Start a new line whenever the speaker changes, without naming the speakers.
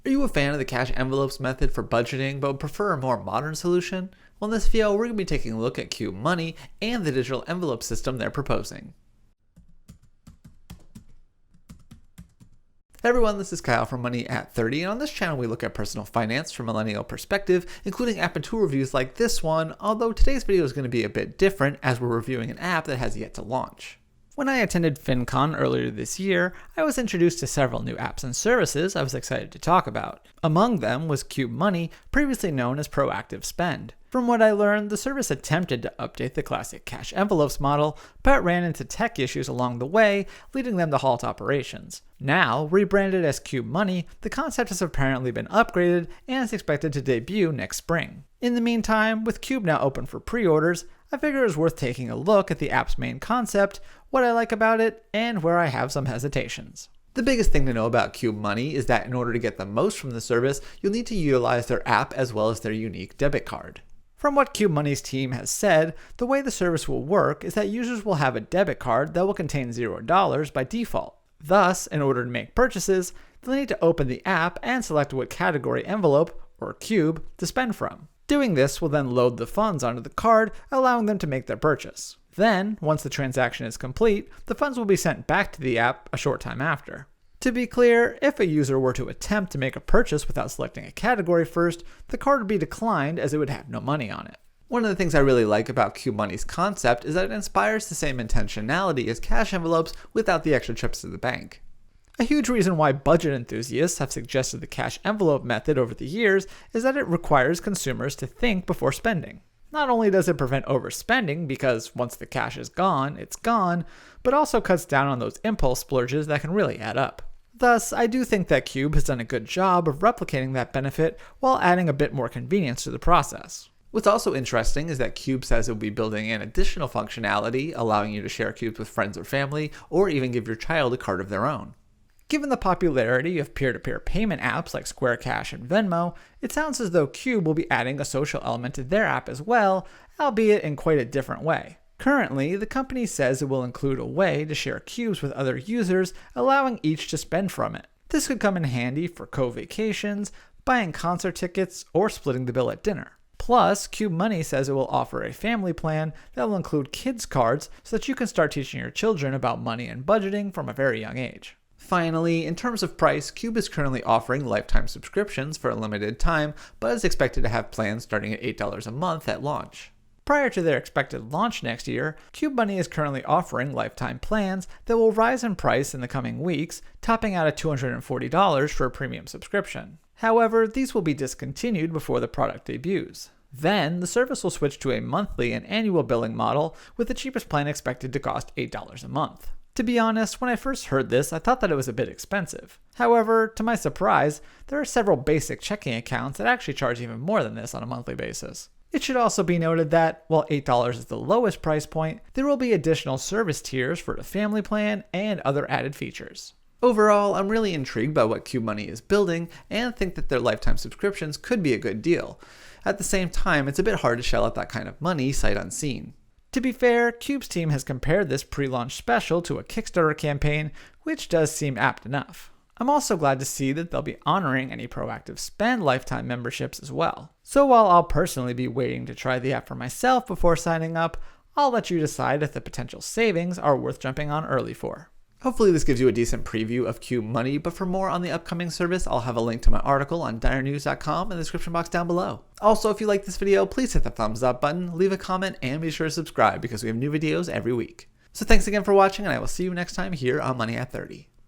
Are you a fan of the cash envelopes method for budgeting but would prefer a more modern solution? Well, in this video, we're going to be taking a look at Qube Money and the digital envelope system they're proposing. Hey everyone, this is Kyle from Money at 30, and on this channel we look at personal finance from a millennial perspective, including app and tool reviews like this one, although today's video is going to be a bit different as we're reviewing an app that has yet to launch. When I attended FinCon earlier this year, I was introduced to several new apps and services I was excited to talk about. Among them was Qube Money, previously known as Proactive Spend. From what I learned, the service attempted to update the classic cash envelopes model, but ran into tech issues along the way, leading them to halt operations. Now, rebranded as Qube Money, the concept has apparently been upgraded and is expected to debut next spring. In the meantime, with Qube now open for pre-orders, I figured it was worth taking a look at the app's main concept, what I like about it, and where I have some hesitations. The biggest thing to know about Qube Money is that in order to get the most from the service, you'll need to utilize their app as well as their unique debit card. From what Qube Money's team has said, the way the service will work is that users will have a debit card that will contain $0 by default. Thus, in order to make purchases, they'll need to open the app and select what category envelope, or cube, to spend from. Doing this will then load the funds onto the card, allowing them to make their purchase. Then, once the transaction is complete, the funds will be sent back to the app a short time after. To be clear, if a user were to attempt to make a purchase without selecting a category first, the card would be declined as it would have no money on it. One of the things I really like about Qube Money's concept is that it inspires the same intentionality as cash envelopes without the extra trips to the bank. A huge reason why budget enthusiasts have suggested the cash envelope method over the years is that it requires consumers to think before spending. Not only does it prevent overspending because once the cash is gone, it's gone, but also cuts down on those impulse splurges that can really add up. Thus, I do think that Qube has done a good job of replicating that benefit while adding a bit more convenience to the process. What's also interesting is that Qube says it will be building in additional functionality, allowing you to share cubes with friends or family, or even give your child a card of their own. Given the popularity of peer-to-peer payment apps like Square Cash and Venmo, it sounds as though Qube will be adding a social element to their app as well, albeit in quite a different way. Currently, the company says it will include a way to share cubes with other users, allowing each to spend from it. This could come in handy for co-vacations, buying concert tickets, or splitting the bill at dinner. Plus, Qube Money says it will offer a family plan that will include kids cards so that you can start teaching your children about money and budgeting from a very young age. Finally, in terms of price, Qube is currently offering lifetime subscriptions for a limited time, but is expected to have plans starting at $8 a month at launch. Prior to their expected launch next year, Qube Money is currently offering lifetime plans that will rise in price in the coming weeks, topping out at $240 for a premium subscription. However, these will be discontinued before the product debuts. Then, the service will switch to a monthly and annual billing model, with the cheapest plan expected to cost $8 a month. To be honest, when I first heard this, I thought that it was a bit expensive. However, to my surprise, there are several basic checking accounts that actually charge even more than this on a monthly basis. It should also be noted that, while $8 is the lowest price point, there will be additional service tiers for the family plan and other added features. Overall, I'm really intrigued by what Qube Money is building and think that their lifetime subscriptions could be a good deal. At the same time, it's a bit hard to shell out that kind of money sight unseen. To be fair, Qube's team has compared this pre-launch special to a Kickstarter campaign, which does seem apt enough. I'm also glad to see that they'll be honoring any Proactive Spend lifetime memberships as well. So while I'll personally be waiting to try the app for myself before signing up, I'll let you decide if the potential savings are worth jumping on early for. Hopefully this gives you a decent preview of Qube Money, but for more on the upcoming service, I'll have a link to my article on direnews.com in the description box down below. Also, if you like this video, please hit the thumbs up button, leave a comment, and be sure to subscribe because we have new videos every week. So thanks again for watching, and I will see you next time here on Money at 30.